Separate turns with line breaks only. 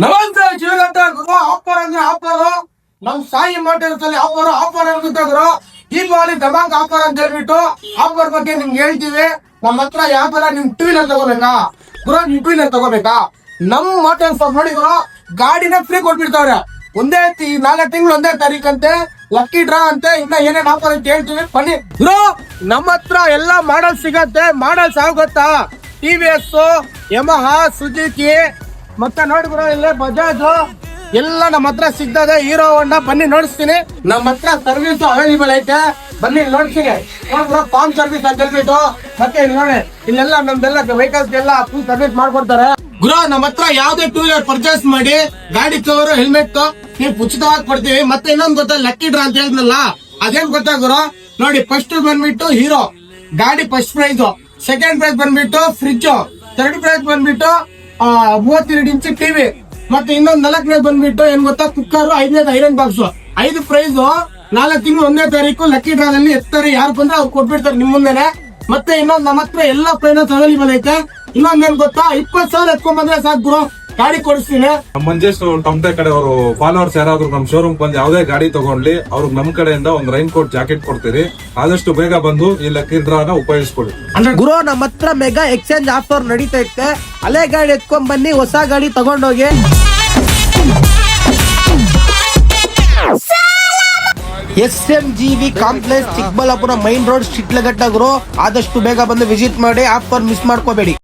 ನಮಸ್ತೆ ಜೀವಗಂಟ ಗುರು ಆಫರ್ ಅಂದ್ರೆ ಆಫರ್ ನಮ್ ಸಾಯಿ ಮೋಟರ್ಸ್ ಅಲ್ಲಿ ಆಫರ್ ಆಗುತ್ತೆ ಗುರು ದೀಪಾವಳಿ ಧಮಾಕ್ ಆಫರ್ ಅಂತ ಹೇಳ್ಬಿಟ್ಟು ಆಫರ್ ಬಗ್ಗೆ ನಿಮ್ಗೆ ಹೇಳ್ತೀವಿ. ನಮ್ಮ ಹತ್ರ ಯಾವ ತರ ನಿಮ್ ಟೂ ವೀಲರ್ ತಗೋಬೇಕಾ ಗುರು, ನಿಮ್ ಟೂ ವೀಲರ್ ತಗೋಬೇಕಾ ನಮ್ ಮೋಟರ್ಸ್ ನೋಡಿ ಗುರು, ಗಾಡಿನ ಫ್ರೀ ಕೊಟ್ಬಿಡ್ತಾವ್ರೆ. ಒಂದೇ 4 ತಿಂಗಳು 1ನೇ ತಾರೀಕಂತೆ ಲಕ್ಕಿ ಡ್ರಾ ಅಂತೆ. ಇನ್ನ ಏನೇನ್ ಆಫರ್ ಅಂತ ಹೇಳ್ತೀವಿ ಬನ್ನಿ ಗುರು. ನಮ್ಮ ಹತ್ರ ಎಲ್ಲಾ ಮಾಡಲ್ ಸಿಗತ್ತೆ. ಮಾಡಲ್ಸ್ ಆಗುತ್ತಾ TVS, ಯಮಹಾ, ಸುಜುಕಿ ಮತ್ತೆ ನೋಡಿ ಗುರು ಇಲ್ಲೇ ಬಜಾಜ್ ಎಲ್ಲ ನಮ್ಮ ಹತ್ರ ಸಿಗ್ತದೆ. ಹೀರೋ ಹೋಂಡಾ ಬನ್ನಿ ನೋಡಿಸ್ತೀನಿ. ನಮ್ಮ ಹತ್ರ ಸರ್ವಿಸ್ ಅವೈಲೇಬಲ್ ಐತೆ, ಬನ್ನಿ ನೋಡ್ತೀನಿ. ಫಾರ್ಮ್ ಸರ್ವಿಸ್ ಅಂತ ಹೇಳ್ಬಿಟ್ಟು ಮತ್ತೆ ಇಲ್ಲಿ ನೋಡಿ ಇಲ್ಲೆಲ್ಲ ನಮ್ದೆಲ್ಲ ವೆಹಿಕಲ್ಸ್ ಎಲ್ಲ ಫುಲ್ ಸರ್ವಿಸ್ ಮಾಡ್ಕೊಡ್ತಾರೆ ಗುರು. ನಮ್ಮ ಹತ್ರ ಯಾವ್ದೇ ಟೂ ವೀಲರ್ ಪರ್ಚೇಸ್ ಮಾಡಿ ಗಾಡಿ ಕವರ್ ಹೆಲ್ಮೆಟ್ ನೀವು ಉಚಿತವಾಗಿ ಕೊಡ್ತೀವಿ. ಮತ್ತೆ ಇನ್ನೊಂದು ಗೊತ್ತಾ ಲಕ್ಕಿ ಡ್ರಾ ಅಂತ ಹೇಳಿದ್ನಲ್ಲ, ಅದೇನ್ ಗೊತ್ತಾ ಗುರು, ನೋಡಿ ಫಸ್ಟ್ ಬಂದ್ಬಿಟ್ಟು ಹೀರೋ ಗಾಡಿ ಫಸ್ಟ್ ಪ್ರೈಸ್, ಸೆಕೆಂಡ್ ಪ್ರೈಸ್ ಬಂದ್ಬಿಟ್ಟು ಫ್ರಿಡ್ಜ್, ಥರ್ಡ್ ಪ್ರೈಸ್ ಬಂದ್ಬಿಟ್ಟು 32 ಇಂಚ್ ಟಿವಿ, ಮತ್ತೆ ಇನ್ನೊಂದ್ 4ನೇ ಬಂದ್ಬಿಟ್ಟು ಏನ್ ಗೊತ್ತಾ ಕುಕ್ಕರ್, 5ನೇದು ಐರನ್ ಬಾಕ್ಸ್. 5 ಪ್ರೈಸ್ 4 ತಿಂಗಳು 1ನೇ ತಾರೀಕು ಲಕ್ಕಿ ಡ್ರಾದಲ್ಲಿ ಎತ್ತಾರೆ. ಯಾರು ಬಂದ್ರೆ ಅವ್ರು ಕೊಟ್ಬಿಡ್ತಾರೆ ನಿಮ್ ಮುಂದೆನೆ. ಮತ್ತೆ ಇನ್ನೊಂದ್ ನಮ್ಮ ಹತ್ರ ಎಲ್ಲ ಫೈನಾನ್ಸ್ ಅವೈಲೇಬಲ್ ಐತೆ. ಇನ್ನೊಂದ್ ಏನ್ ಗೊತ್ತಾ 20,000 ಎತ್ಕೊಂಡ್ ಬಂದ್ರೆ ಸಾಕು ಗುರು, ಗಾಡಿ ಕೊಡಿಸ್ತೀನಿ.
ಮಂಜೇಶ್ ಟೊಮಟೆ ಕಡೆ ಅವರು ಫಾಲೋವರ್ಸ್ ಯಾರಾದ್ರೂ ನಮ್ ಶೋರೂಮ್ ಬಂದು ಯಾವ್ದೇ ಗಾಡಿ ತಗೊಂಡ್ಲಿ ಅವ್ರಿಗೆ ನಮ್ ಕಡೆಯಿಂದ ಒಂದ್ ರೈನ್ ಕೋಟ್ ಜಾಕೆಟ್ ಕೊಡ್ತೀರಿ. ಆದಷ್ಟು ಬೇಗ ಬಂದು ಈ ಲಕ್ಕಿ ಡ್ರಾನ ಉಪಯೋಗಿಸ್ಕೊಳ್ಳಿ
ಗುರು. ನಮ್ಮ ಹತ್ರ ಮೆಗಾ ಎಕ್ಸ್ಚೇಂಜ್ ಆಫರ್ ನಡೀತಾ ಇತ್ತೆ. ಹಳೆ ಗಾಡಿ ಎತ್ಕೊಂಡ್ ಬನ್ನಿ, ಹೊಸ ಗಾಡಿ ತಗೊಂಡೋಗಿ. SMGV complex, Chikkaballapur main road, Shidlaghatta ಗುರು. ಆದಷ್ಟು ಬೇಗ ಬಂದು ವಿಸಿಟ್ ಮಾಡಿ, ಆಫರ್ ಮಿಸ್ ಮಾಡ್ಕೋಬೇಡಿ.